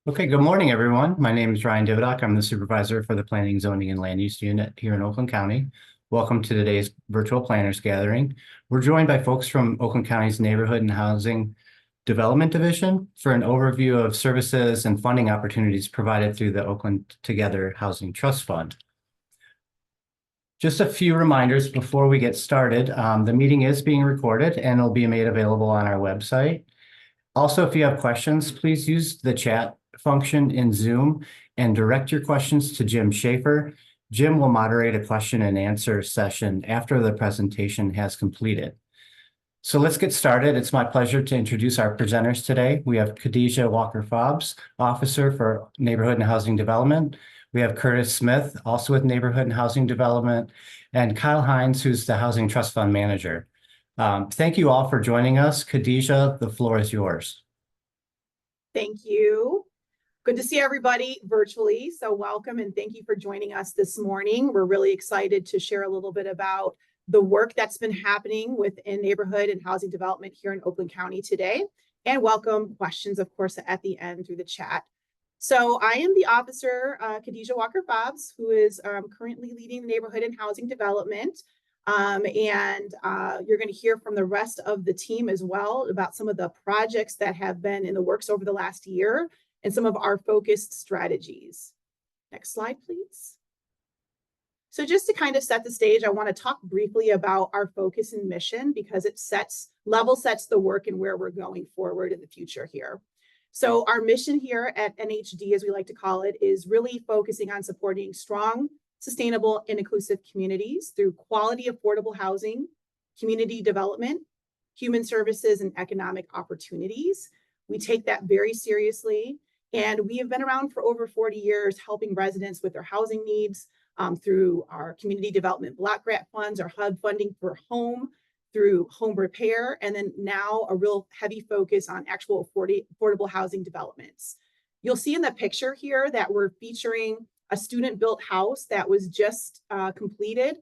Okay, good morning, everyone. My name is Ryan Dividock. I'm the supervisor for the Planning, Zoning, and Land Use Unit here in Oakland County. Welcome to today's virtual planners gathering. We're joined by folks from Oakland County's Neighborhood and Housing Development Division for an overview of services and funding opportunities provided through the Oakland Together Housing Trust Fund. Just a few reminders before we get started. The meeting is being recorded and will be made available on our website. Also, if you have questions, please use the chat function in Zoom and direct your questions to Jim Schaefer. Jim will moderate a question and answer session after the presentation has completed. So let's get started. It's my pleasure to introduce our presenters today. We have Khadija Walker-Fobbs, Officer for Neighborhood and Housing Development. We have Curtis Smith, also with Neighborhood and Housing Development, and Kyle Hines, who's the Housing Trust Fund Manager. Thank you all for joining us. Khadija, the floor is yours. Thank you. Good to see everybody virtually. So welcome and thank you for joining us this morning. We're really excited to share a little bit about the work that's been happening within neighborhood and housing development here in Oakland County today, and welcome questions, of course, at the end through the chat. So I am the officer, Khadija Walker-Fobbs, who is currently leading the neighborhood and housing development. You're going to hear from the rest of the team as well about some of the projects that have been in the works over the last year and some of our focused strategies. Next slide, please. So just to kind of set the stage, I want to talk briefly about our focus and mission because it level sets the work and where we're going forward in the future here. So our mission here at N&HD, as we like to call it, is really focusing on supporting strong, sustainable, and inclusive communities through quality, affordable housing, community development, human services, and economic opportunities. We take that very seriously, and we have been around for over 40 years helping residents with their housing needs through our community development block grant funds, our HUD funding for home, through home repair, and then now a real heavy focus on actual affordable housing developments. You'll see in the picture here that we're featuring a student-built house that was just completed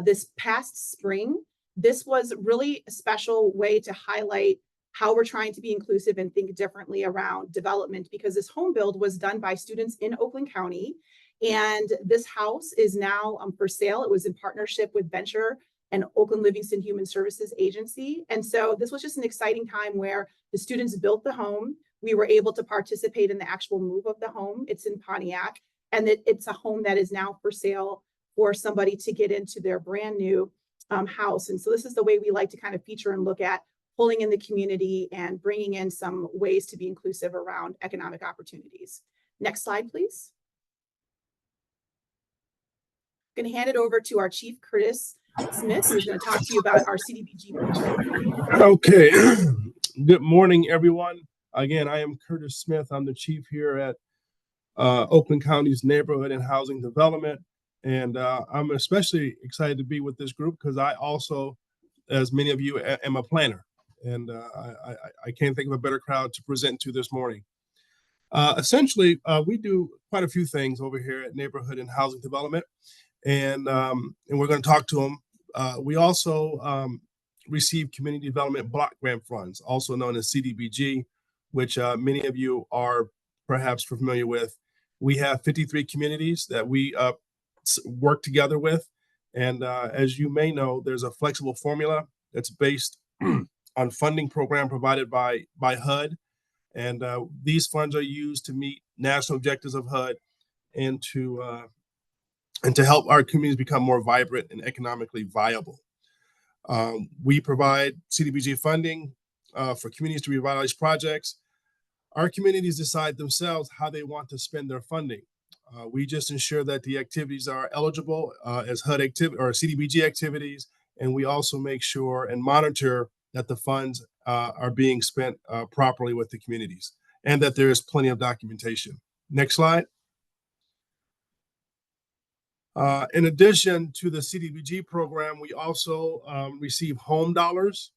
this past spring. This was really a special way to highlight how we're trying to be inclusive and think differently around development, because this home build was done by students in Oakland County. And this house is now for sale. It was in partnership with Venture and Oakland Livingston Human Services Agency. And so this was just an exciting time where the students built the home. We were able to participate in the actual move of the home. It's in Pontiac. And it's a home that is now for sale for somebody to get into their brand new house. And so this is the way we like to kind of feature and look at pulling in the community and bringing in some ways to be inclusive around economic opportunities. Next slide, please. I'm going to hand it over to our chief, Curtis Smith, who's going to talk to you about our CDBG project. Okay. Good morning, everyone. Again, I am Curtis Smith. I'm the chief here at Oakland County's Neighborhood and Housing Development. And I'm especially excited to be with this group because I also, as many of you, am a planner. And I can't think of a better crowd to present to this morning. Essentially, we do quite a few things over here at Neighborhood and Housing Development. And we're going to talk to them. We also receive community development block grant funds, also known as CDBG, which many of you are perhaps familiar with. We have 53 communities that we work together with. And as you may know, there's a flexible formula that's based on funding program provided by HUD. And these funds are used to meet national objectives of HUD and to help our communities become more vibrant and economically viable. We provide CDBG funding for communities to revitalize projects. Our communities decide themselves how they want to spend their funding. We just ensure that the activities are eligible as HUD activity or CDBG activities, and we also make sure and monitor that the funds are being spent properly with the communities and that there is plenty of documentation. Next slide. In addition to the CDBG program, we also receive home dollars.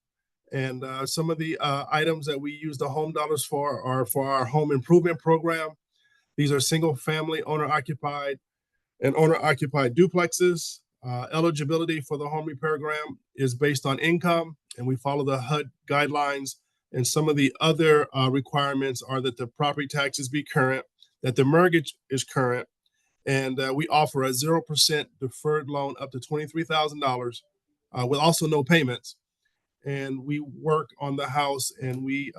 And some of the items that we use the home dollars for are for our home improvement program. These are single family owner-occupied and owner-occupied duplexes. Eligibility for the home repair program is based on income, and we follow the HUD guidelines. And some of the other requirements are that the property taxes be current that the mortgage is current, and we offer a 0% deferred loan up to $23,000 with also no payments. And we work on the house, and we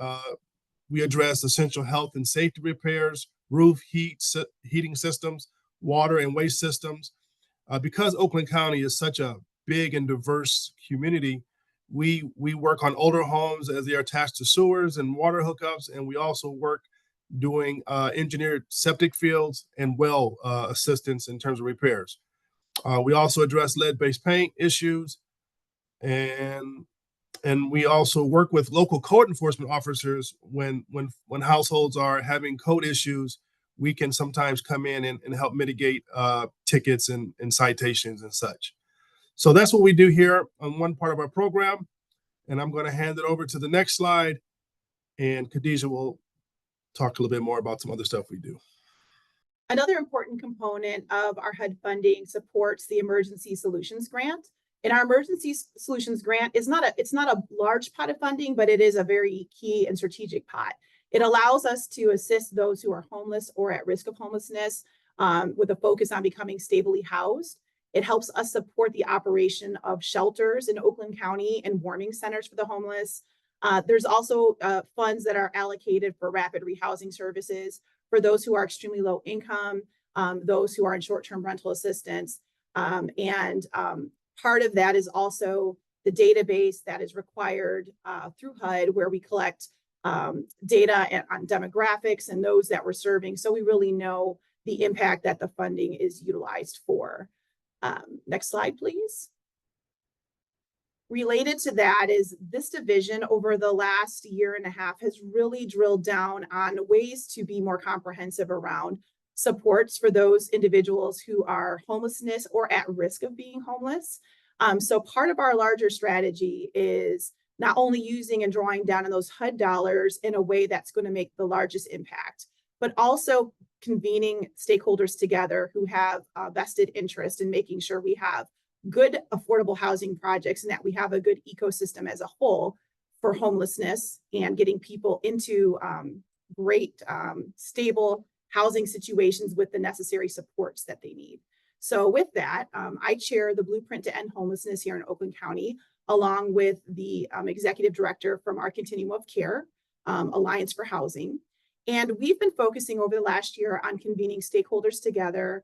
address essential health and safety repairs, roof heating systems, water and waste systems. Because Oakland County is such a big and diverse community, we work on older homes as they are attached to sewers and water hookups, and we also work doing engineered septic fields and well assistance in terms of repairs. We also address lead-based paint issues, and we also work with local code enforcement officers when households are having code issues. We can sometimes come in and help mitigate tickets and citations and such. So that's what we do here on one part of our program. And I'm going to hand it over to the next slide, and Khadija will talk a little bit more about some other stuff we do. Another important component of our HUD funding supports the Emergency Solutions Grant. And our Emergency Solutions Grant is it's not a large pot of funding, but it is a very key and strategic pot. It allows us to assist those who are homeless or at risk of homelessness with a focus on becoming stably housed. It helps us support the operation of shelters in Oakland County and warming centers for the homeless. There's also funds that are allocated for rapid rehousing services for those who are extremely low income, those who are in short-term rental assistance. Part of that is also the database that is required through HUD, where we collect data on demographics and those that we're serving. So we really know the impact that the funding is utilized for. Next slide, please. Related to that is this division over the last year and a half has really drilled down on ways to be more comprehensive around supports for those individuals who are homelessness or at risk of being homeless. So part of our larger strategy is not only using and drawing down on those HUD dollars in a way that's going to make the largest impact, but also convening stakeholders together who have vested interest in making sure we have good affordable housing projects and that we have a good ecosystem as a whole for homelessness and getting people into great stable housing situations with the necessary supports that they need. So with that, I chair the Blueprint to End Homelessness here in Oakland County, along with the executive director from our Continuum of Care, Alliance for Housing. And we've been focusing over the last year on convening stakeholders together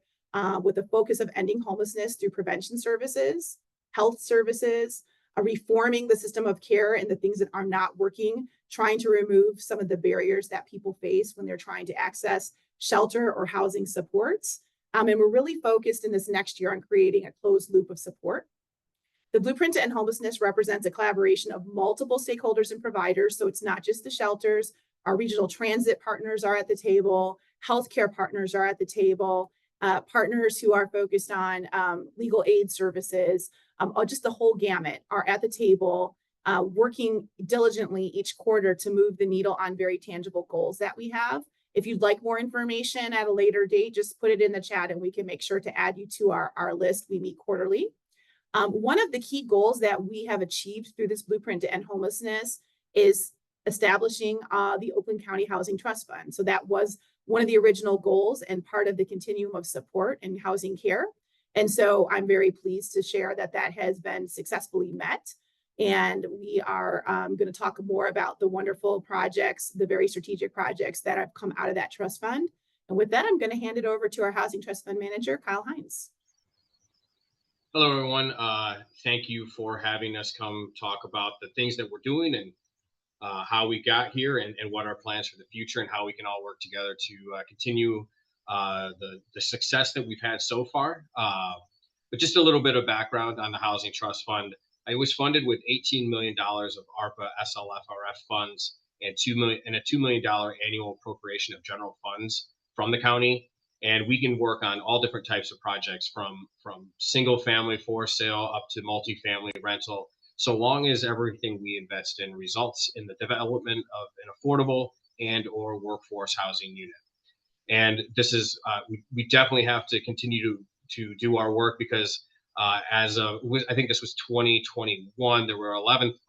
with a focus of ending homelessness through prevention services, health services, reforming the system of care and the things that are not working, trying to remove some of the barriers that people face when they're trying to access shelter or housing supports. And we're really focused in this next year on creating a closed loop of support. The Blueprint to End Homelessness represents a collaboration of multiple stakeholders and providers. So it's not just the shelters. Our regional transit partners are at the table. Healthcare partners are at the table. Partners who are focused on legal aid services, just the whole gamut are at the table, working diligently each quarter to move the needle on very tangible goals that we have. If you'd like more information at a later date, just put it in the chat and we can make sure to add you to our list. We meet quarterly. One of the key goals that we have achieved through this Blueprint to End Homelessness is establishing the Oakland County Housing Trust Fund. So that was one of the original goals and part of the continuum of support and housing care. And so I'm very pleased to share that that has been successfully met. And we are going to talk more about the wonderful projects, the very strategic projects that have come out of that trust fund. And with that, I'm going to hand it over to our Housing Trust Fund Manager, Kyle Hines. Hello, everyone. Thank you for having us come talk about the things that we're doing and how we got here and what our plans for the future and how we can all work together to continue the success that we've had so far. But just a little bit of background on the Housing Trust Fund. It was funded with $18 million of ARPA SLFRF funds and a $2 million annual appropriation of general funds from the county. And we can work on all different types of projects from single family for sale up to multifamily rental, so long as everything we invest in results in the development of an affordable and or workforce housing unit. And this is, we definitely have to continue to do our work because I think this was 2021, there were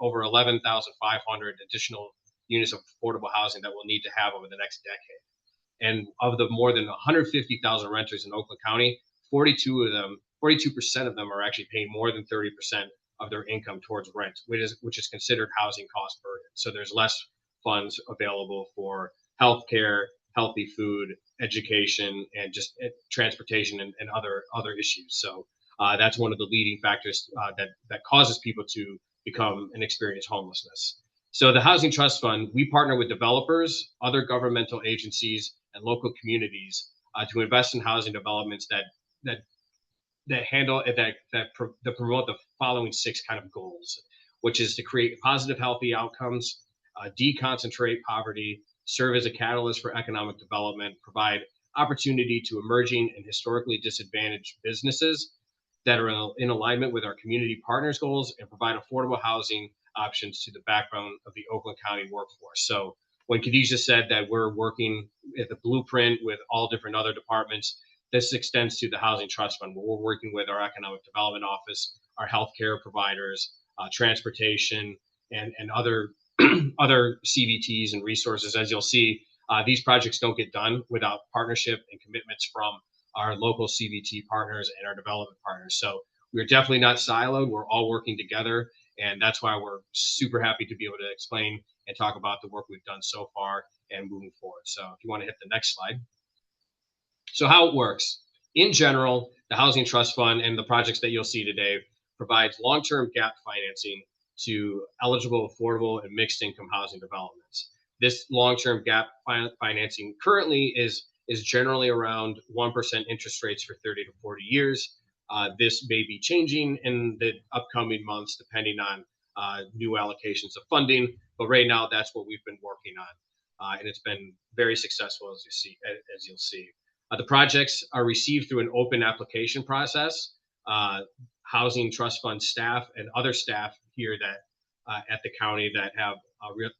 over 11,500 additional units of affordable housing that we'll need to have over the next decade. And of the more than 150,000 renters in Oakland County, 42% of them are actually paying more than 30% of their income towards rent, which is considered housing cost burden. So there's less funds available for healthcare, healthy food, education, and just transportation and other issues. So that's one of the leading factors that causes people to become and experience homelessness. So the Housing Trust Fund, we partner with developers, other governmental agencies, and local communities to invest in housing developments that promote the following 6 kind of goals, which is to create positive, healthy outcomes, deconcentrate poverty, serve as a catalyst for economic development, provide opportunity to emerging and historically disadvantaged businesses that are in alignment with our community partners' goals, and provide affordable housing options to the backbone of the Oakland County workforce. So when Khadija said that we're working at the blueprint with all different other departments, this extends to the Housing Trust Fund, where we're working with our Economic Development Office, our healthcare providers, transportation, and other other CVTs and resources. As you'll see, these projects don't get done without partnership and commitments from our local CVT partners and our development partners. So we're definitely not siloed. We're all working together, and that's why we're super happy to be able to explain and talk about the work we've done so far and moving forward. So if you want to hit the next slide. So how it works. In general, the Housing Trust Fund and the projects that you'll see today provides long-term gap financing to eligible, affordable, and mixed income housing developments. This long-term gap financing currently is generally around 1% interest rates for 30 to 40 years. This may be changing in the upcoming months depending on new allocations of funding, but right now that's what we've been working on, and it's been very successful, as you'll see. The projects are received through an open application process. Housing Trust Fund staff and other staff here that at the county that have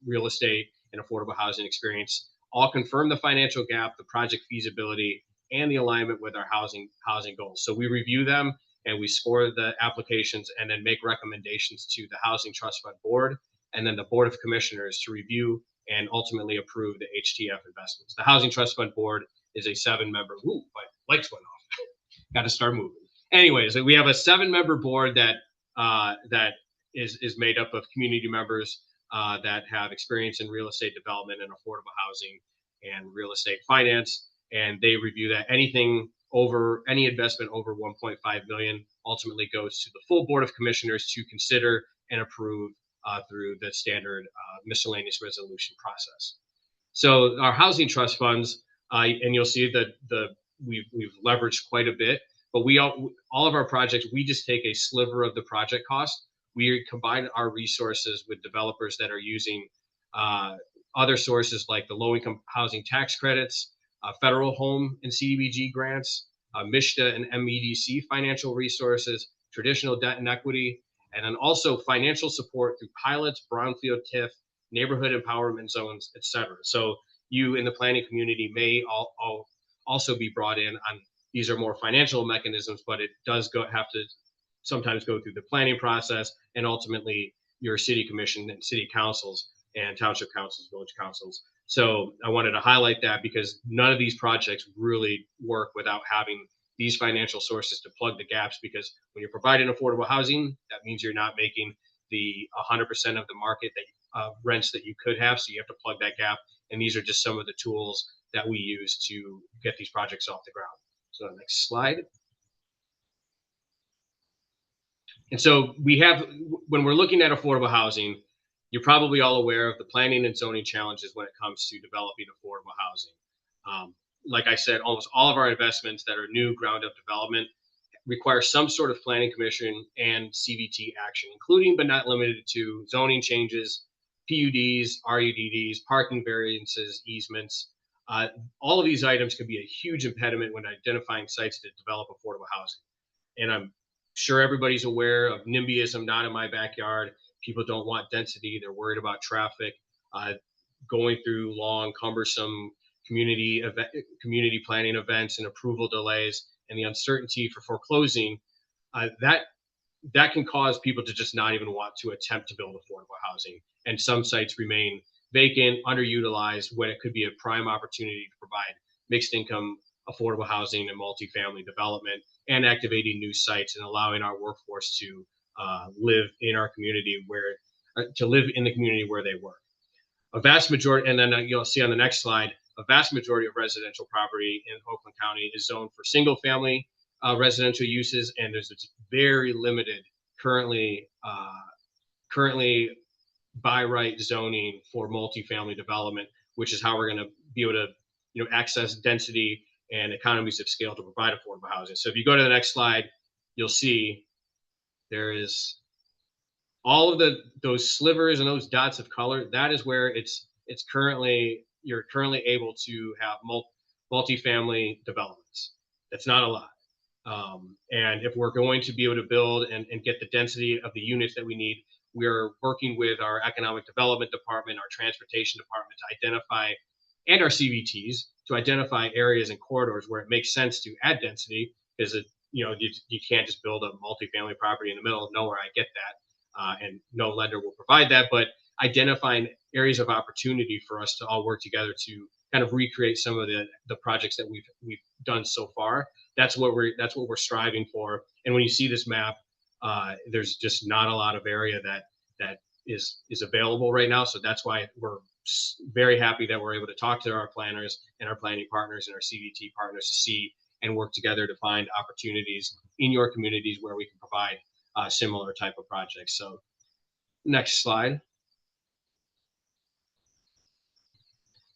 real estate and affordable housing experience all confirm the financial gap, the project feasibility, and the alignment with our housing goals. So we review them and we score the applications and then make recommendations to the Housing Trust Fund board and then the Board of Commissioners to review and ultimately approve the HTF investments. The Housing Trust Fund board is a 7-member. Ooh, my lights went off. Got to start moving. Anyways, we have a 7-member board that is made up of community members that have experience in real estate development and affordable housing and real estate finance, and they review that. Any investment over 1.5 million ultimately goes to the full Board of Commissioners to consider and approve through the standard miscellaneous resolution process. So our housing trust funds, and you'll see that we've leveraged quite a bit, but all of our projects, we just take a sliver of the project cost. We combine our resources with developers that are using other sources like the low-income housing tax credits, federal home and CDBG grants, MISHDA and MEDC financial resources, traditional debt and equity, and then also financial support through pilots, brownfield TIF, neighborhood empowerment zones, etc. So you in the planning community may also be brought in on, these are more financial mechanisms, but it does have to sometimes go through the planning process and ultimately your city commission and city councils and township councils, village councils. So I wanted to highlight that because none of these projects really work without having these financial sources to plug the gaps, because when you're providing affordable housing, that means you're not making the 100% of the market that rents that you could have. So you have to plug that gap. And these are just some of the tools that we use to get these projects off the ground. So next slide. And so when we're looking at affordable housing, you're probably all aware of the planning and zoning challenges when it comes to developing affordable housing. Like I said, almost all of our investments that are new ground up development require some sort of planning commission and CVT action, including but not limited to zoning changes, PUDs, RUDDs, parking variances, easements. All of these items can be a huge impediment when identifying sites to develop affordable housing. And I'm sure everybody's aware of NIMBYism, not in my backyard. People don't want density. They're worried about traffic, going through long, cumbersome community planning events and approval delays, and the uncertainty for foreclosing. That can cause people to just not even want to attempt to build affordable housing. And some sites remain vacant, underutilized, when it could be a prime opportunity to provide mixed income, affordable housing and multifamily development, and activating new sites and allowing our workforce to live in our community in the community where they work. A vast majority, and then you'll see on the next slide, a vast majority of residential property in Oakland County is zoned for single family residential uses, and there's very limited currently by right zoning for multifamily development, which is how we're going to be able to access density and economies of scale to provide affordable housing. So if you go to the next slide, you'll see there is all of those slivers and those dots of color. That is where you're currently able to have multifamily developments. That's not a lot. And if we're going to be able to build and get the density of the units that we need, we're working with our economic development department, our transportation department to identify, and our CVTs to identify areas and corridors where it makes sense to add density, because you can't just build a multifamily property in the middle of nowhere. I get that. And no lender will provide that, but identifying areas of opportunity for us to all work together to kind of recreate some of the projects that we've done so far. That's what we're striving for. And when you see this map, there's just not a lot of area that is available right now. So that's why we're very happy that we're able to talk to our planners and our planning partners and our CVT partners to see and work together to find opportunities in your communities where we can provide similar type of projects. So next slide.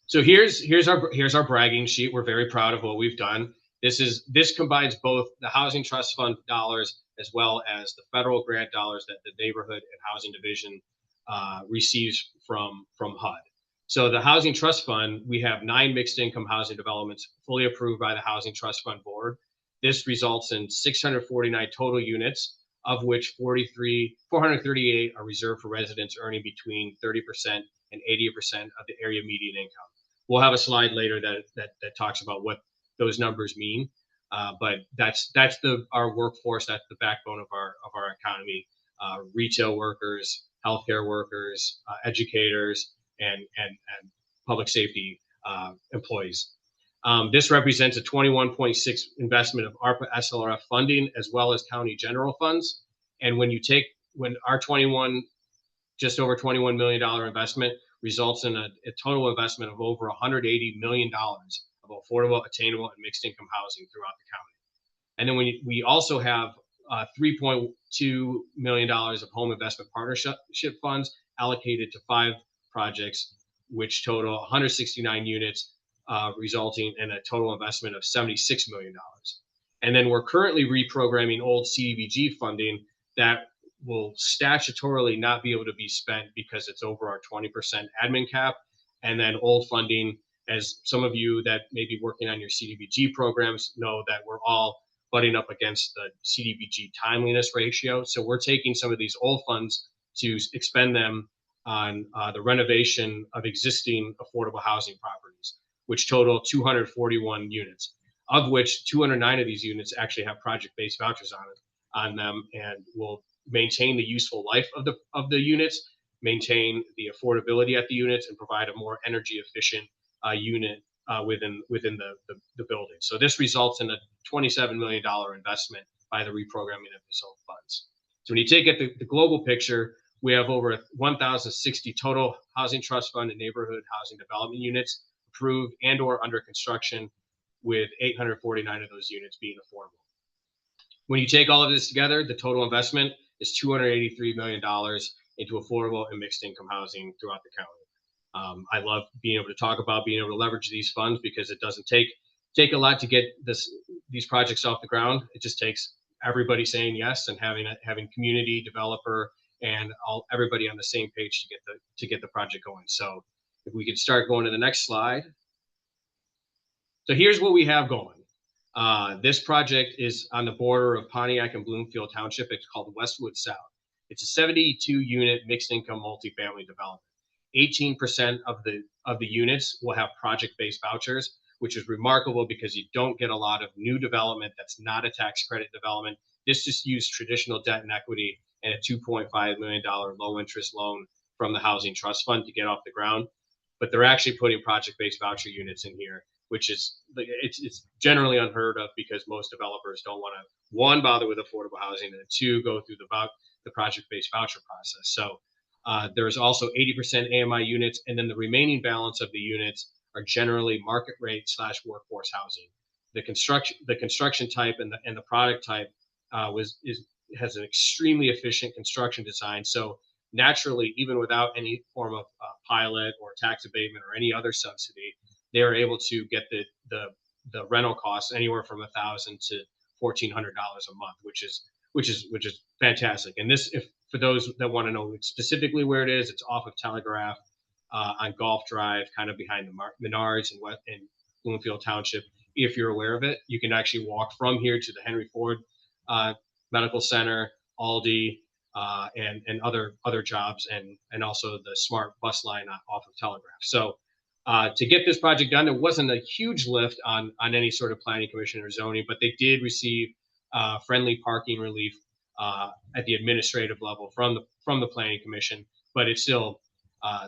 So here's our bragging sheet. We're very proud of what we've done. This combines both the Housing Trust Fund dollars as well as the federal grant dollars that the Neighborhood and Housing Division receives from HUD. So the Housing Trust Fund, we have 9 mixed income housing developments fully approved by the Housing Trust Fund Board. This results in 649 total units, of which 438 are reserved for residents earning between 30% and 80% of the area median income. We'll have a slide later that talks about what those numbers mean, but that's our workforce. That's the backbone of our economy. Retail workers, healthcare workers, educators, and public safety employees. This represents a 21.6 investment of ARPA SLRF funding as well as county general funds. And when our just over $21 million investment results in a total investment of over $180 million of affordable, attainable, and mixed income housing throughout the county. And then we also have $3.2 million of home investment partnership funds allocated to 5 projects, which total 169 units, resulting in a total investment of $76 million. And then we're currently reprogramming old CDBG funding that will statutorily not be able to be spent because it's over our 20% admin cap. And then old funding, as some of you that may be working on your CDBG programs know, that we're all butting up against the CDBG timeliness ratio. So we're taking some of these old funds to expend them on the renovation of existing affordable housing properties, which total 241 units, of which 209 of these units actually have project-based vouchers on them, and will maintain the useful life of the units, maintain the affordability at the units, and provide a more energy efficient unit within the building. So this results in a $27 million investment by the reprogramming of these old funds. So when you take it the global picture, we have over 1,060 total Housing Trust Fund and neighborhood housing development units approved and or under construction, with 849 of those units being affordable. When you take all of this together, the total investment is $283 million into affordable and mixed income housing throughout the county. I love being able to leverage these funds, because it doesn't take a lot to get these projects off the ground. It just takes everybody saying yes and having community, developer, and everybody on the same page to get the project going. So if we could start going to the next slide. So here's what we have going. This project is on the border of Pontiac and Bloomfield Township. It's called Westwood South. It's a 72-unit mixed income multifamily development. 18% of the units will have project-based vouchers, which is remarkable because you don't get a lot of new development that's not a tax credit development. This just used traditional debt and equity and a $2.5 million low interest loan from the Housing Trust Fund to get off the ground. But they're actually putting project-based voucher units in here which is it's generally unheard of because most developers don't want to, one, bother with affordable housing, and two, go through the project-based voucher process. So there's also 80% AMI units, and then the remaining balance of the units are generally market rate / workforce housing. The construction type and the product type has an extremely efficient construction design. So naturally, even without any form of pilot or tax abatement or any other subsidy, they are able to get the rental costs anywhere from $1,000 to $1,400 a month, which is fantastic. And this, if for those that want to know specifically where it is, it's off of Telegraph on Golf Drive, kind of behind the Menards in Bloomfield Township. If you're aware of it, you can actually walk from here to the Henry Ford Medical Center, Aldi, and other jobs, and also the smart bus line off of Telegraph. So to get this project done, there wasn't a huge lift on any sort of planning commission or zoning, but they did receive friendly parking relief at the administrative level from the planning commission. But it's still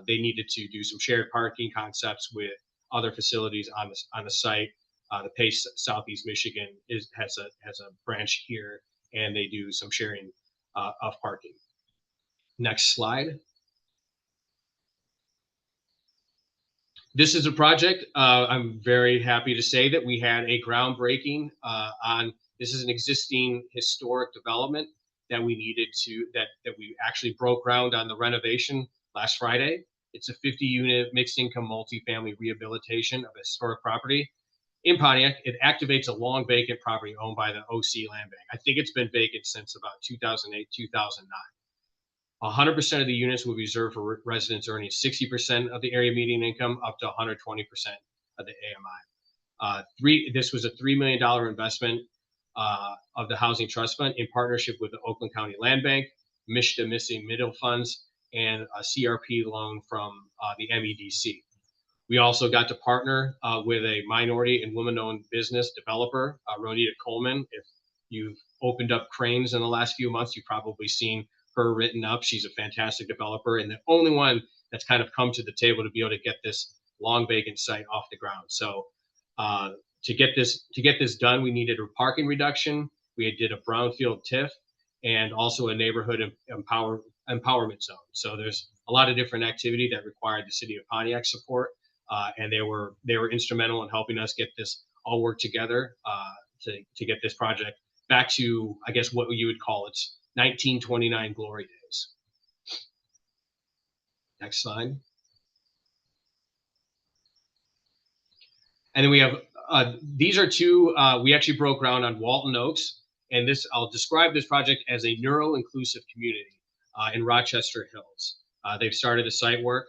they needed to do some shared parking concepts with other facilities on the site. The PACE Southeast Michigan has a branch here, and they do some sharing of parking. Next slide. This is a project I'm very happy to say that we had a groundbreaking on. This is an existing historic development that we needed to, that we actually broke ground on the renovation last Friday. It's a 50-unit mixed income multifamily rehabilitation of a historic property in Pontiac. It activates a long vacant property owned by the OC Land Bank. I think it's been vacant since about 2008, 2009. 100% of the units will be reserved for residents earning 60% of the area median income, up to 120% of the AMI. This was a $3 million investment of the Housing Trust Fund in partnership with the Oakland County Land Bank, Michigan Missing Middle Funds, and a CRP loan from the MEDC. We also got to partner with a minority and woman-owned business developer, Ronita Coleman. If you've opened up Cranes in the last few months, you've probably seen her written up. She's a fantastic developer and the only one that's kind of come to the table to be able to get this long vacant site off the ground. So to get this done, we needed a parking reduction. We did a brownfield TIF and also a neighborhood empowerment zone. So there's a lot of different activity that required the city of Pontiac support, and they were instrumental in helping us get this all work together to get this project back to, I guess, what you would call its 1929 glory days. Next slide. And then we have, these are two, we actually broke ground on Walton Oaks. And this, I'll describe this project as a neuro-inclusive community in Rochester Hills. They've started the site work.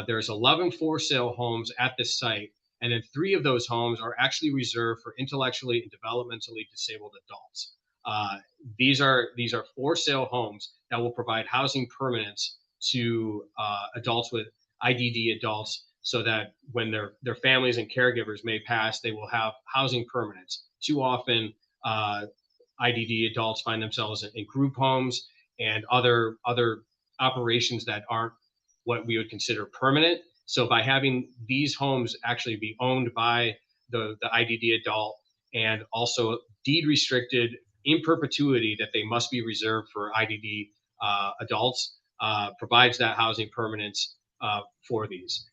There's 11 for-sale homes at this site. And then 3 of those homes are actually reserved for intellectually and developmentally disabled adults. These are for-sale homes that will provide housing permanence to adults with IDD adults, so that when their families and caregivers may pass, they will have housing permanence. Too often, IDD adults find themselves in group homes and other operations that aren't what we would consider permanent. So by having these homes actually be owned by the IDD adult and also deed restricted in perpetuity, that they must be reserved for IDD adults, provides that housing permanence for these.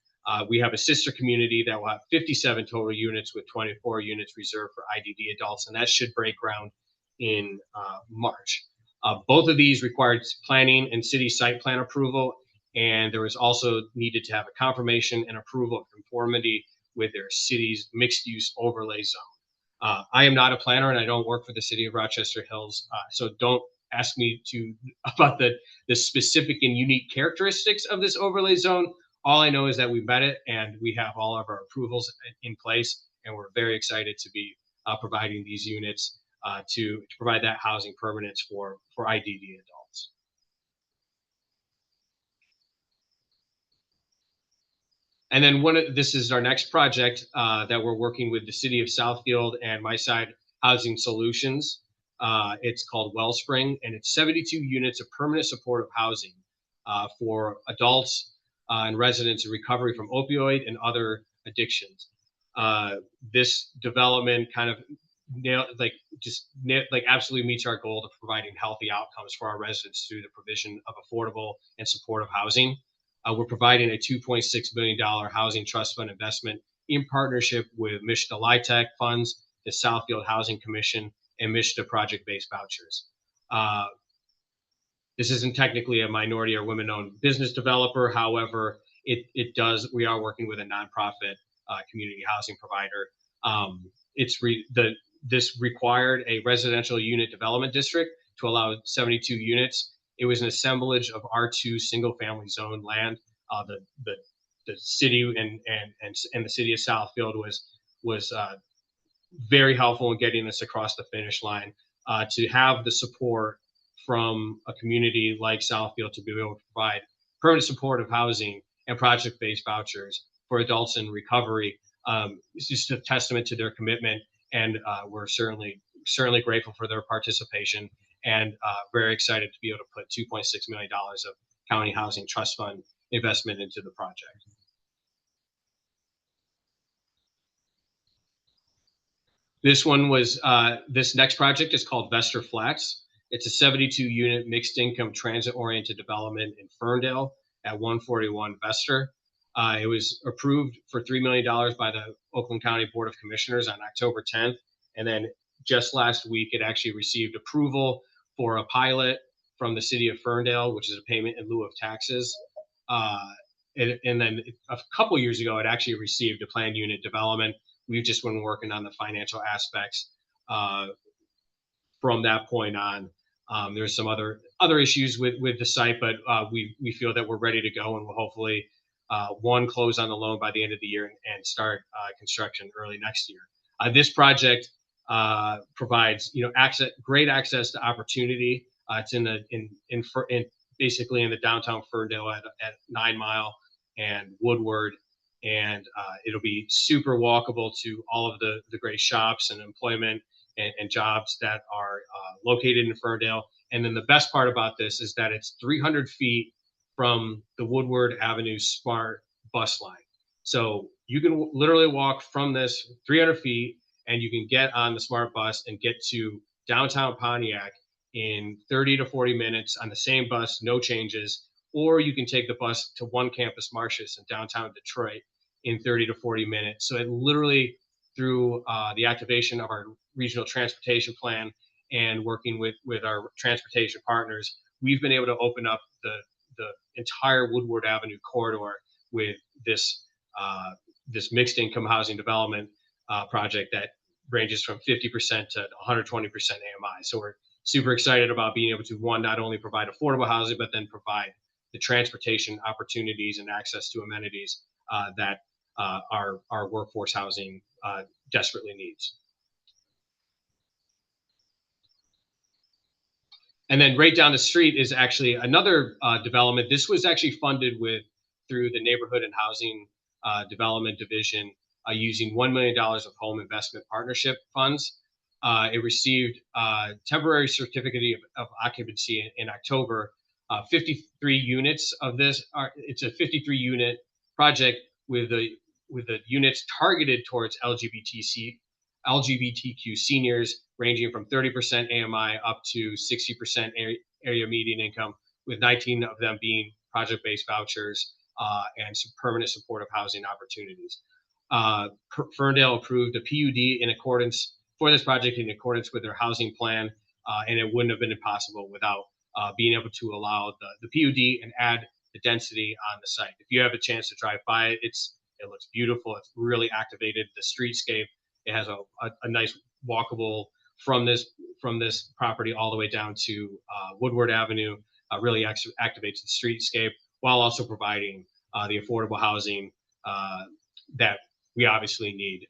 We have a sister community that will have 57 total units with 24 units reserved for IDD adults, and that should break ground in March. Both of these required planning and city site plan approval, and there was also needed to have a confirmation and approval of conformity with their city's mixed-use overlay zone. I am not a planner and I don't work for the city of Rochester Hills, so don't ask me about the specific and unique characteristics of this overlay zone. All I know is that we met it and we have all of our approvals in place, and we're very excited to be providing these units to provide that housing permanence for IDD adults. And then this is our next project that we're working with the city of Southfield and My Side Housing Solutions. It's called Wellspring, and it's 72 units of permanent supportive housing for adults and residents in recovery from opioid and other addictions. This development kind of absolutely meets our goal of providing healthy outcomes for our residents through the provision of affordable and supportive housing. We're providing a $2.6 billion housing trust fund investment in partnership with Mishta LIHTC funds, the Southfield Housing Commission, and Mishta project-based vouchers. This isn't technically a minority or women-owned business developer. However, we are working with a nonprofit community housing provider. This required a residential unit development district to allow 72 units. It was an assemblage of R2 single-family zone land. The city and the city of Southfield was very helpful in getting us across the finish line. To have the support from a community like Southfield to be able to provide permanent supportive housing and project-based vouchers for adults in recovery, it's just a testament to their commitment, and we're certainly grateful for their participation, and very excited to be able to put $2.6 million of county housing trust fund investment into the project. This next project is called Vester Flats. It's a 72-unit mixed income transit-oriented development in Ferndale at 141 Vester. It was approved for $3 million by the Oakland County Board of Commissioners on October 10th. And then just last week, it actually received approval for a pilot from the city of Ferndale, which is a payment in lieu of taxes. And then a couple years ago, it actually received a planned unit development. We've just been working on the financial aspects from that point on. There's some other issues with the site, but we feel that we're ready to go, and we'll hopefully close on the loan by the end of the year and start construction early next year. This project provides great access to opportunity. It's basically in the downtown Ferndale at 9 Mile and Woodward, and it'll be super walkable to all of the great shops and employment and jobs that are located in Ferndale. And then the best part about this is that it's 300 feet from the Woodward Avenue SMART bus line. So you can literally walk from this 300 feet and you can get on the SMART bus and get to downtown Pontiac in 30 to 40 minutes on the same bus, no changes. Or you can take the bus to One Campus Martius in downtown Detroit in 30 to 40 minutes. So it literally, through the activation of our regional transportation plan and working with our transportation partners, we've been able to open up the entire Woodward Avenue corridor with this mixed income housing development project that ranges from 50% to 120% AMI. So we're super excited about being able to, one, not only provide affordable housing, but then provide the transportation opportunities and access to amenities that our workforce housing desperately needs. And then right down the street is actually another development. This was actually funded through the Neighborhood and Housing Development Division using $1 million of home investment partnership funds. It received a temporary certificate of occupancy in October. 53 units of this it's a 53-unit project with the units targeted towards LGBTQ seniors, ranging from 30% AMI up to 60% area median income, with 19 of them being project-based vouchers and some permanent supportive housing opportunities. Ferndale approved a PUD for this project in accordance with their housing plan, and it wouldn't have been possible without being able to allow the PUD and add the density on the site. If you have a chance to drive by it, it looks beautiful. It's really activated the streetscape. It has a nice walkable from this property all the way down to Woodward Avenue. Really activates the streetscape while also providing the affordable housing that we obviously need,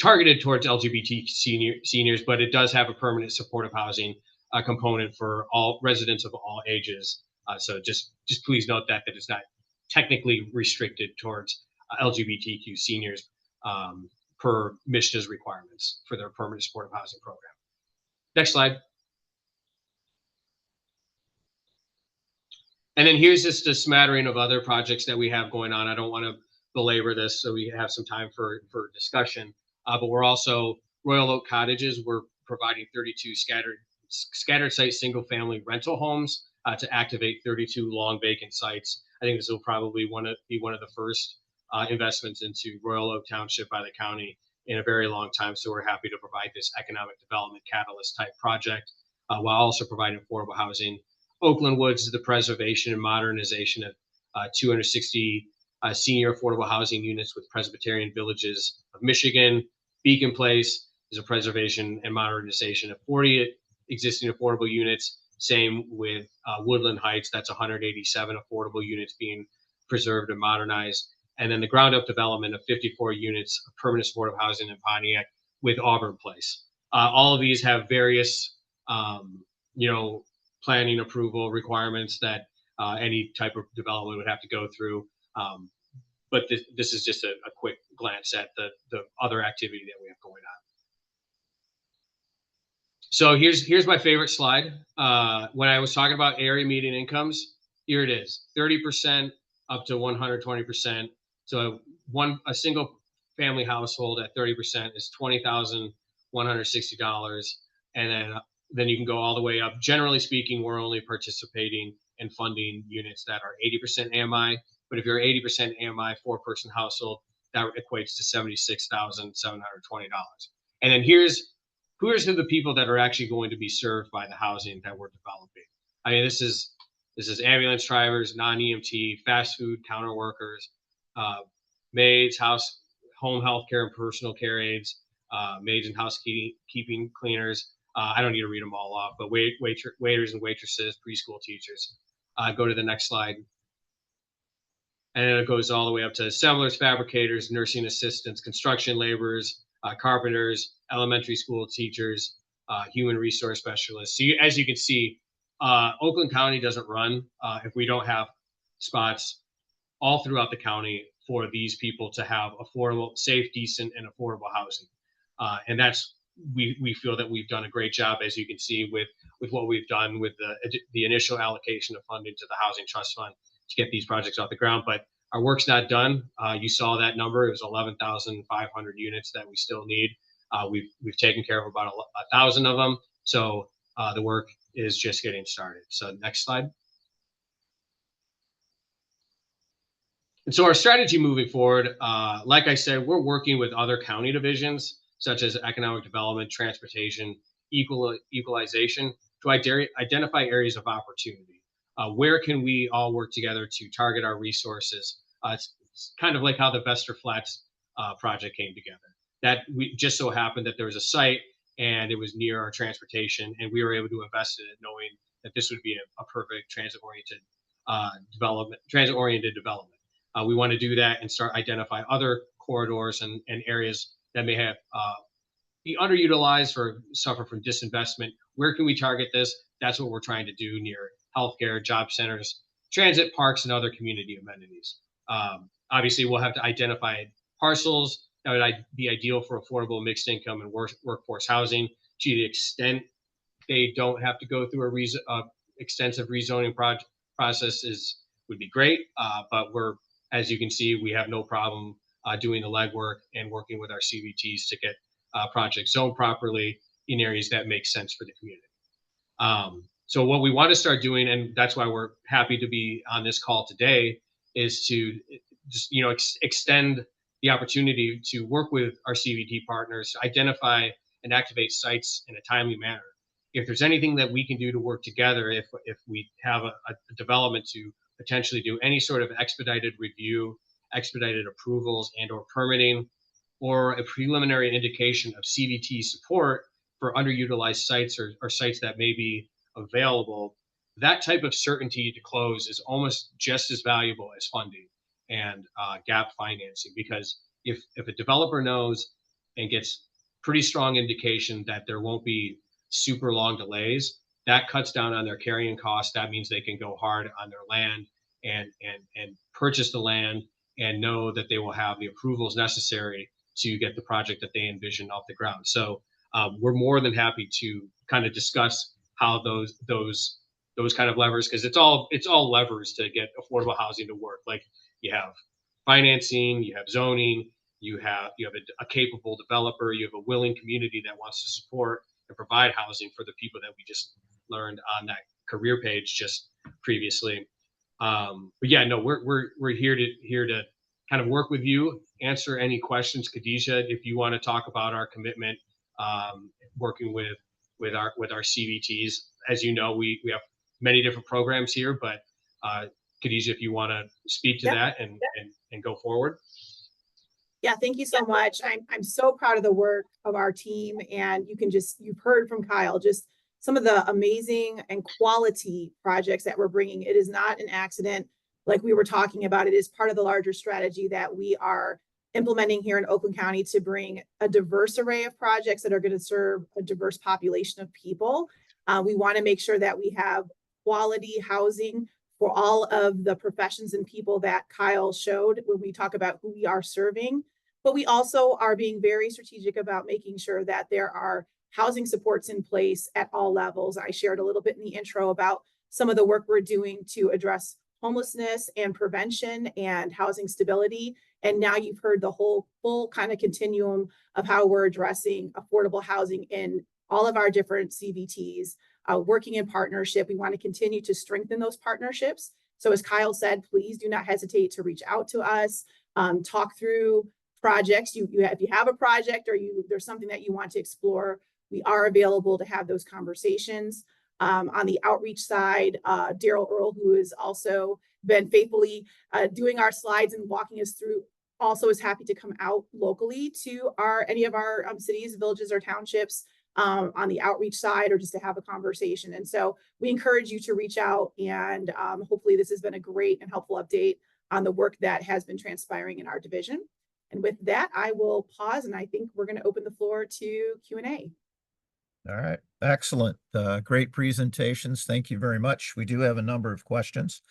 targeted towards LGBT seniors, but it does have a permanent supportive housing component for all residents of all ages. So just please note that it's not technically restricted towards LGBTQ seniors per MISHTA's requirements for their permanent supportive housing program. Next slide. And then here's just a smattering of other projects that we have going on. I don't want to belabor this so we have some time for discussion. But we're also Royal Oak Cottages. We're providing 32 scattered site single family rental homes to activate 32 long vacant sites. I think this will probably be one of the first investments into Royal Oak Township by the county in a very long time. So we're happy to provide this economic development catalyst type project while also providing affordable housing. Oakland Woods is the preservation and modernization of 260 senior affordable housing units with Presbyterian Villages of Michigan. Beacon Place is a preservation and modernization of 40 existing affordable units. Same with Woodland Heights, that's 187 affordable units being preserved and modernized. And then the ground up development of 54 units of permanent supportive housing in Pontiac with Auburn Place. All of these have various, planning approval requirements that any type of development would have to go through. But this is just a quick glance at the other activity that we have going on. So here's my favorite slide. When I was talking about area median incomes, here it is, 30% up to 120%. So a single family household at 30% is $20,160. And then you can go all the way up. Generally speaking, we're only participating in funding units that are 80% AMI. But if you're 80% AMI 4-person household, that equates to $76,720. And then here's the people that are actually going to be served by the housing that we're developing. I mean, this is ambulance drivers, non-EMT, fast food counter workers, maids, home health care and personal care aides, maids and housekeeping cleaners. I don't need to read them all off, but waiters and waitresses, preschool teachers. Go to the next slide. And then it goes all the way up to assemblers, fabricators, nursing assistants, construction laborers, carpenters, elementary school teachers, human resource specialists. So as you can see, Oakland County doesn't run if we don't have spots all throughout the county for these people to have affordable, safe, decent, and affordable housing. And we feel that we've done a great job, as you can see, with what we've done with the initial allocation of funding to the Housing Trust Fund to get these projects off the ground. But our work's not done. You saw that number. It was 11,500 units that we still need. We've taken care of about 1,000 of them. So the work is just getting started. So next slide. And so our strategy moving forward, like I said, we're working with other county divisions, such as economic development, transportation, equalization, to identify areas of opportunity. Where can we all work together to target our resources? It's kind of like how the Vester Flats project came together. That we just so happened that there was a site and it was near our transportation, and we were able to invest in it, knowing that this would be a perfect transit-oriented development. We want to do that and start identify other corridors and areas that may have be underutilized or suffer from disinvestment. Where can we target this? That's what we're trying to do near healthcare, job centers, transit, parks, and other community amenities. Obviously, we'll have to identify parcels that would be ideal for affordable mixed income and workforce housing. To the extent they don't have to go through a extensive rezoning process would be great. But as you can see, we have no problem doing the legwork and working with our CVTs to get projects zoned properly in areas that make sense for the community. So what we want to start doing, and that's why we're happy to be on this call today, is to just extend the opportunity to work with our CVT partners to identify and activate sites in a timely manner. If there's anything that we can do to work together, if we have a development to potentially do any sort of expedited review, expedited approvals, and/or permitting, or a preliminary indication of CVT support for underutilized sites or sites that may be available, that type of certainty to close is almost just as valuable as funding and gap financing. Because if a developer knows and gets pretty strong indication that there won't be super long delays, that cuts down on their carrying costs. That means they can go hard on their land and purchase the land and know that they will have the approvals necessary to get the project that they envision off the ground. So we're more than happy to kind of discuss how those kind of levers, because it's all levers to get affordable housing to work. Like you have financing, you have zoning, you have a capable developer, you have a willing community that wants to support and provide housing for the people that we just learned on that career page just previously. But yeah, no, we're here to kind of work with you, answer any questions. Khadija, if you want to talk about our commitment, working with our CVTs. As you know, we have many different programs here, but Khadija, if you want to speak to that and go forward. Yeah, thank you so much. I'm so proud of the work of our team, and you've heard from Kyle just some of the amazing and quality projects that we're bringing. It is not an accident, like we were talking about. It is part of the larger strategy that we are implementing here in Oakland County to bring a diverse array of projects that are going to serve a diverse population of people. We want to make sure that we have quality housing for all of the professions and people that Kyle showed when we talk about who we are serving. But we also are being very strategic about making sure that there are housing supports in place at all levels. I shared a little bit in the intro about some of the work we're doing to address homelessness and prevention and housing stability. And now you've heard the full kind of continuum of how we're addressing affordable housing in all of our different CVTs, working in partnership. We want to continue to strengthen those partnerships. So as Kyle said, please do not hesitate to reach out to us, talk through projects. If you have a project or there's something that you want to explore, we are available to have those conversations. On the outreach side, Daryl Earl, who has also been faithfully doing our slides and walking us through, also is happy to come out locally to any of our cities, villages, or townships on the outreach side, or just to have a conversation. And so we encourage you to reach out, and hopefully this has been a great and helpful update on the work that has been transpiring in our division. And with that, I will pause, and I think we're going to open the floor to Q&A. All right, excellent. Great presentations. Thank you very much. We do have a number of questions.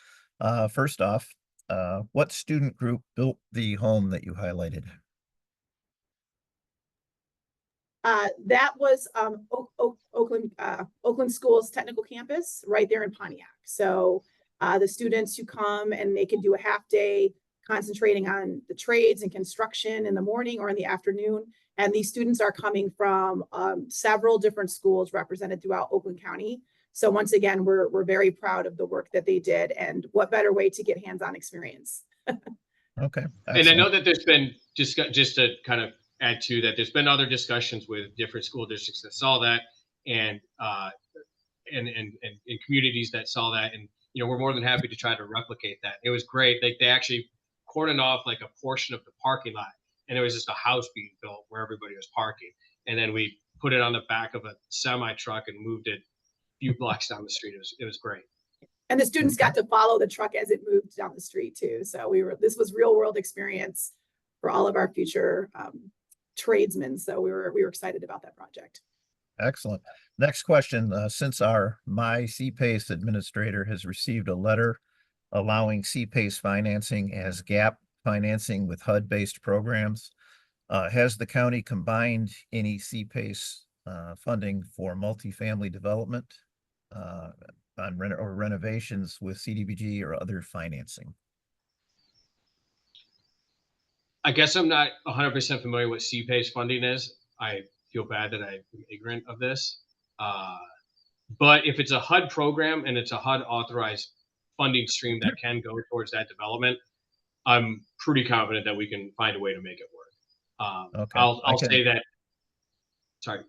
First off, what student group built the home that you highlighted? That was Oakland School's technical campus right there in Pontiac. So the students who come, and they can do a half day concentrating on the trades and construction in the morning or in the afternoon. And these students are coming from several different schools represented throughout Oakland County. So once again, we're very proud of the work that they did, and what better way to get hands-on experience. Okay. And I know that there's been just to kind of add to that, there's been other discussions with different school districts that saw that, and communities that saw that, and we're more than happy to try to replicate that. It was great. Like, they actually cordoned off like a portion of the parking lot, and there was just a house being built where everybody was parking, and then we put it on the back of a semi truck and moved it a few blocks down the street. It was great. And the students got to follow the truck as it moved down the street too. So this was real world experience for all of our future tradesmen. So we were excited about that project. Excellent. Next question. Since our My CPACE administrator has received a letter allowing CPACE financing as gap financing with HUD-based programs, has the county combined any CPACE funding for multifamily development on renovations with CDBG or other financing? I guess I'm not 100% familiar what CPACE funding is. I feel bad that I'm ignorant of this. But if it's a HUD program and it's a HUD authorized funding stream that can go towards that development, I'm pretty confident that we can find a way to make it work. Okay. I'll say that. Sorry.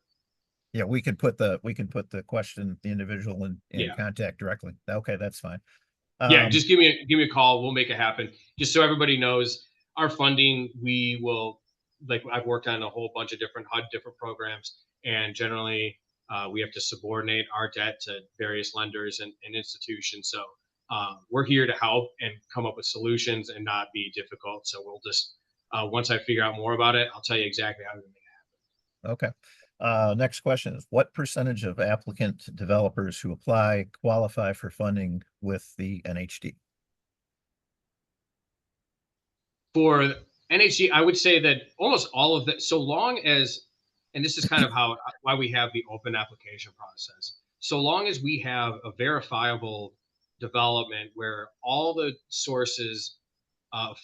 Yeah, we can put the question, the individual in contact directly. Okay, that's fine. Yeah, just give me a call. We'll make it happen. Just so everybody knows, our funding, we will, like, I've worked on a whole bunch of different HUD programs, and generally we have to subordinate our debt to various lenders and institutions. So we're here to help and come up with solutions and not be difficult. So we'll just, once I figure out more about it, I'll tell you exactly how we're going to make it happen. Okay. Next question is, what percentage of applicant developers who apply qualify for funding with the N&HD? For N&HD, I would say that almost all of that, so long as, and this is kind of why we have the open application process, so long as we have a verifiable development where all the sources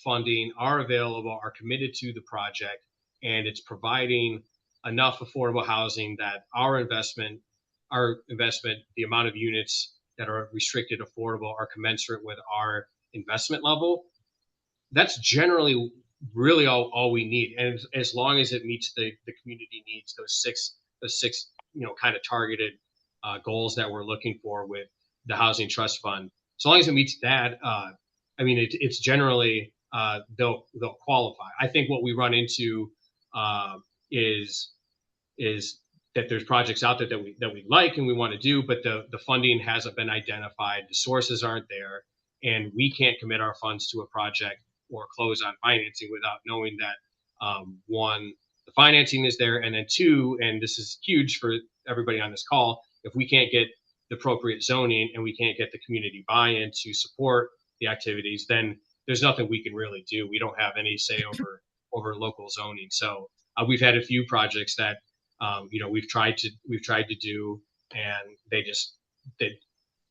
funding are available, are committed to the project, and it's providing enough affordable housing that our investment, the amount of units that are restricted affordable are commensurate with our investment level. That's generally really all we need. And as long as it meets the community needs, those six, kind of targeted goals that we're looking for with the Housing Trust Fund, as long as it meets that, it's generally they'll qualify. I think what we run into is that there's projects out there that we like and we want to do, but the funding hasn't been identified, the sources aren't there, and we can't commit our funds to a project or close on financing without knowing that one, the financing is there, and then two, and this is huge for everybody on this call, if we can't get the appropriate zoning and we can't get the community buy-in to support the activities, then there's nothing we can really do. We don't have any say over local zoning. So we've had a few projects that we've tried to do, and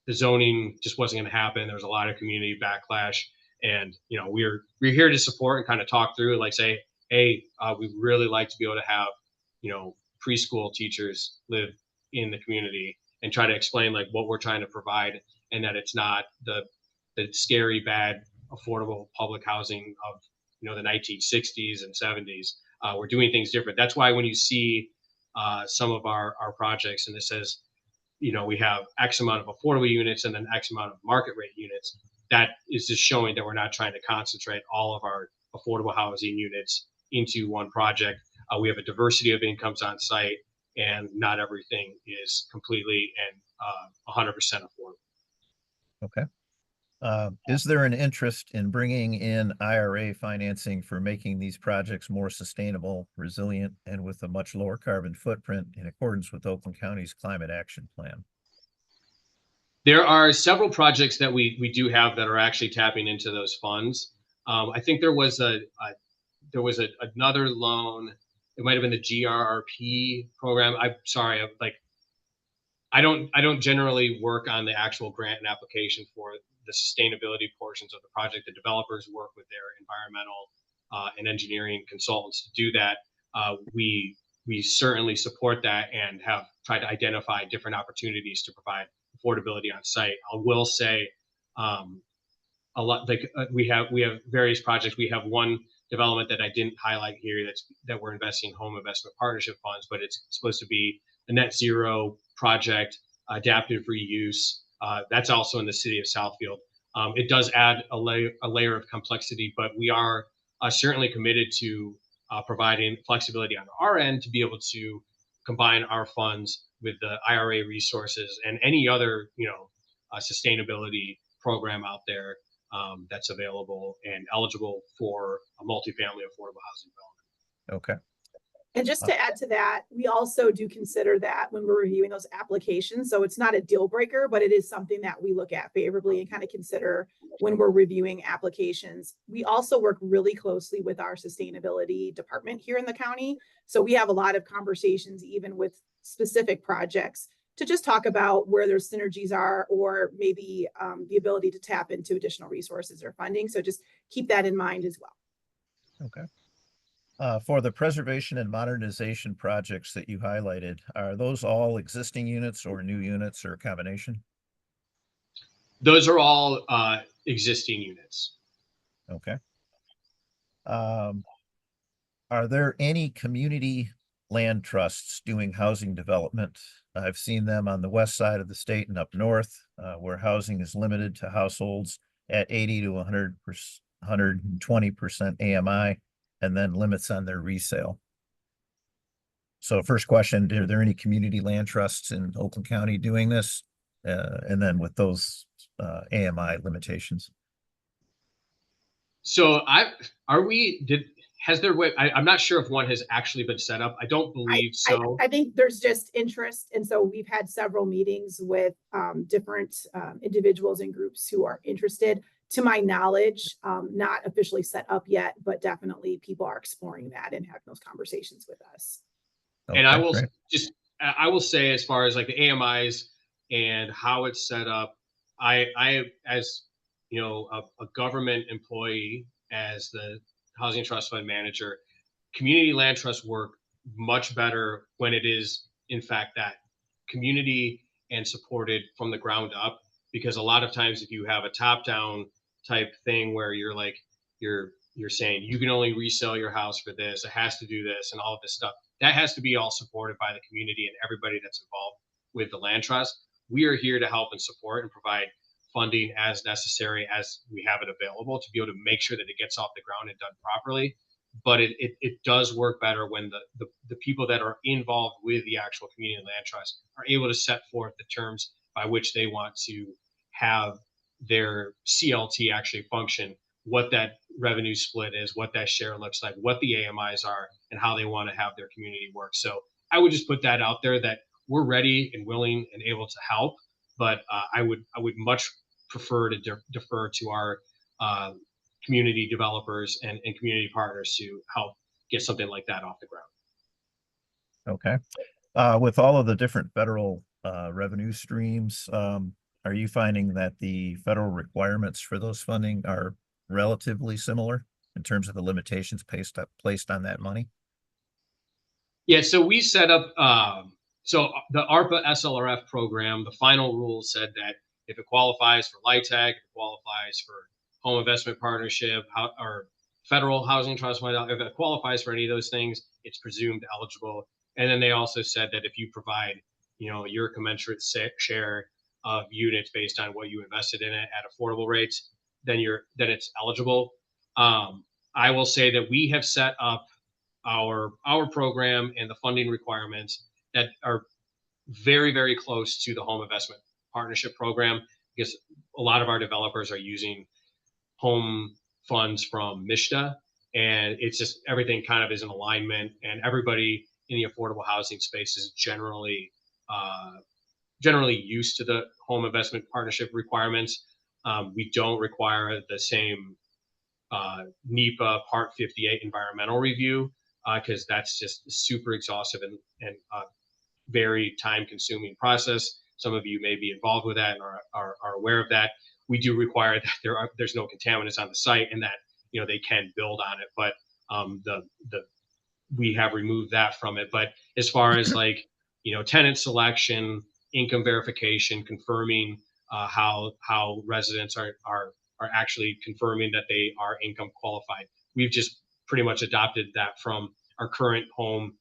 the zoning just wasn't going to happen. There was a lot of community backlash, and we're here to support and kind of talk through, like say, hey, we'd really like to be able to have preschool teachers live in the community, and try to explain like what we're trying to provide, and that it's not the scary bad affordable public housing of the 1960s and 70s. We're doing things different. That's why when you see some of our projects, and it says we have X amount of affordable units and then X amount of market rate units, that is just showing that we're not trying to concentrate all of our affordable housing units into one project. We have a diversity of incomes on site, and not everything is completely and 100% affordable. Okay. Is there an interest in bringing in IRA financing for making these projects more sustainable, resilient, and with a much lower carbon footprint in accordance with Oakland County's climate action plan? There are several projects that we do have that are actually tapping into those funds. I think there was another loan. It might have been the GRRP program. I'm sorry, I don't generally work on the actual grant and application for the sustainability portions of the project. The developers work with their environmental and engineering consultants to do that. We certainly support that and have tried to identify different opportunities to provide affordability on site. I will say a lot, we have various projects. We have one development that I didn't highlight here that we're investing in home investment partnership funds, but it's supposed to be a net zero project, adaptive reuse. That's also in the city of Southfield. It does add a layer of complexity, but we are certainly committed to providing flexibility on our end to be able to combine our funds with the IRA resources and any other sustainability program out there that's available and eligible for a multifamily affordable housing development. Okay. And just to add to that, we also do consider that when we're reviewing those applications. So it's not a deal breaker, but it is something that we look at favorably and kind of consider when we're reviewing applications. We also work really closely with our sustainability department here in the county. So we have a lot of conversations, even with specific projects, to just talk about where their synergies are, or maybe the ability to tap into additional resources or funding. So just keep that in mind as well. Okay. For the preservation and modernization projects that you highlighted, are those all existing units or new units or a combination? Those are all existing units. Okay. Are there any community land trusts doing housing development? I've seen them on the west side of the state and up north, where housing is limited to households at 80 to 120% AMI, and then limits on their resale. So first question, are there any community land trusts in Oakland County doing this? And then with those AMI limitations? So I'm not sure if one has actually been set up. I don't believe so. I think there's just interest. And so we've had several meetings with different individuals and groups who are interested. To my knowledge, not officially set up yet, but definitely people are exploring that and having those conversations with us. Okay, And I will great. say, as far as like the AMIs and how it's set up, I as a government employee, as the Housing Trust Fund manager, community land trusts work much better when it is, in fact, that community and supported from the ground up. Because a lot of times, if you have a top-down type thing where you're like, you're saying you can only resell your house for this, it has to do this, and all of this stuff, that has to be all supported by the community and everybody that's involved with the land trust. We are here to help and support and provide funding as necessary as we have it available to be able to make sure that it gets off the ground and done properly. But it does work better when the people that are involved with the actual community land trust are able to set forth the terms by which they want to have their CLT actually function, what that revenue split is, what that share looks like, what the AMIs are, and how they want to have their community work. So I would just put that out there that we're ready and willing and able to help, but I would much prefer to defer to our community developers and community partners to help get something like that off the ground. Okay. With all of the different federal revenue streams, are you finding that the federal requirements for those funding are relatively similar in terms of the limitations placed on that money? Yeah, so we set up, so the ARPA SLRF program, the final rule said that if it qualifies for LIHTC, if it qualifies for home investment partnership, or federal housing trust fund, if it qualifies for any of those things, it's presumed eligible. And then they also said that if you provide, your commensurate share of units based on what you invested in it at affordable rates, then it's eligible. I will say that we have set up our program and the funding requirements that are very, very close to the home investment partnership program, because a lot of our developers are using home funds from MISHDA, and it's just everything kind of is in alignment, and everybody in the affordable housing space is generally used to the home investment partnership requirements. We don't require the same NEPA Part 58 environmental review, because that's just super exhaustive and very time-consuming process. Some of you may be involved with that and are aware of that. We do require that there's no contaminants on the site and that they can build on it, but we have removed that from it. But as far as tenant selection, income verification, confirming how residents are actually confirming that they are income qualified, we've just pretty much adopted that from our current home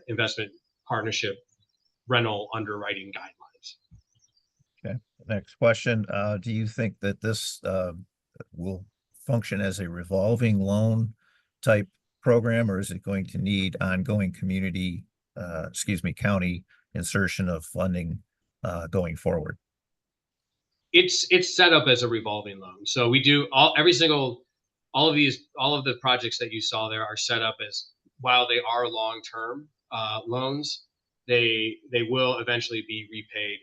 investment partnership rental underwriting guidelines. Okay. Next question. Do you think that this will function as a revolving loan type program, or is it going to need ongoing county insertion of funding going forward? It's set up as a revolving loan. So we do all of the projects that you saw there are set up as, while they are long-term loans, they will eventually be repaid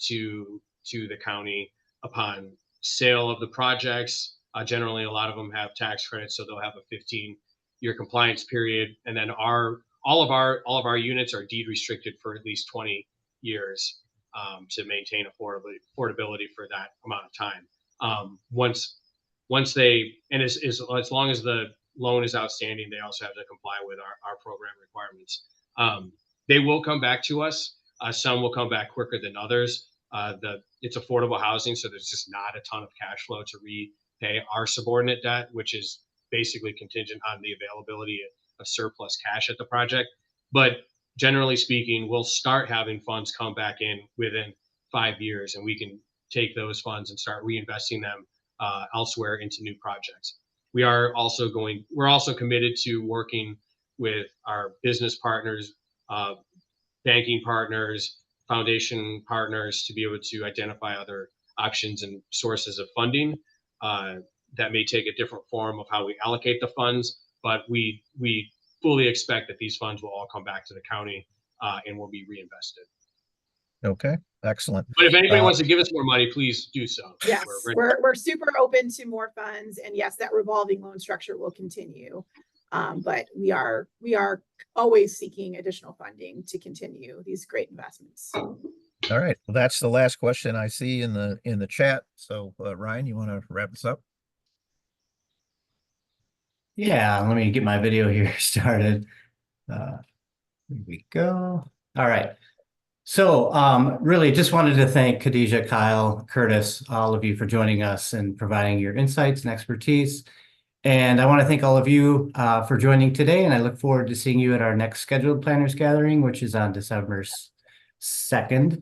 to the county upon sale of the projects. Generally, a lot of them have tax credits, so they'll have a 15-year compliance period, and then all of our units are deed restricted for at least 20 years to maintain affordability for that amount of time. Once they, and as long as the loan is outstanding, they also have to comply with our program requirements. They will come back to us. Some will come back quicker than others. It's affordable housing, so there's just not a ton of cash flow to repay our subordinate debt, which is basically contingent on the availability of surplus cash at the project. But generally speaking, we'll start having funds come back in within 5 years, and we can take those funds and start reinvesting them elsewhere into new projects. We're also committed to working with our business partners, banking partners, foundation partners, to be able to identify other options and sources of funding that may take a different form of how we allocate the funds. But we fully expect that these funds will all come back to the county and will be reinvested. Okay, excellent. But if anybody wants to give us more money, please do so. Yes, we're super open to more funds, and yes, that revolving loan structure will continue. But we are always seeking additional funding to continue these great investments. All right, well, that's the last question I see in the chat. So Ryan, you want to wrap us up? Yeah, let me get my video here started. Here we go. All right. So really just wanted to thank Khadija, Kyle, Curtis, all of you for joining us and providing your insights and expertise. And I want to thank all of you for joining today, and I look forward to seeing you at our next scheduled planners gathering, which is on December 2nd.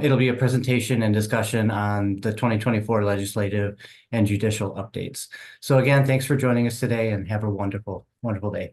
It'll be a presentation and discussion on the 2024 legislative and judicial updates. So again, thanks for joining us today and have a wonderful, wonderful day. Thanks.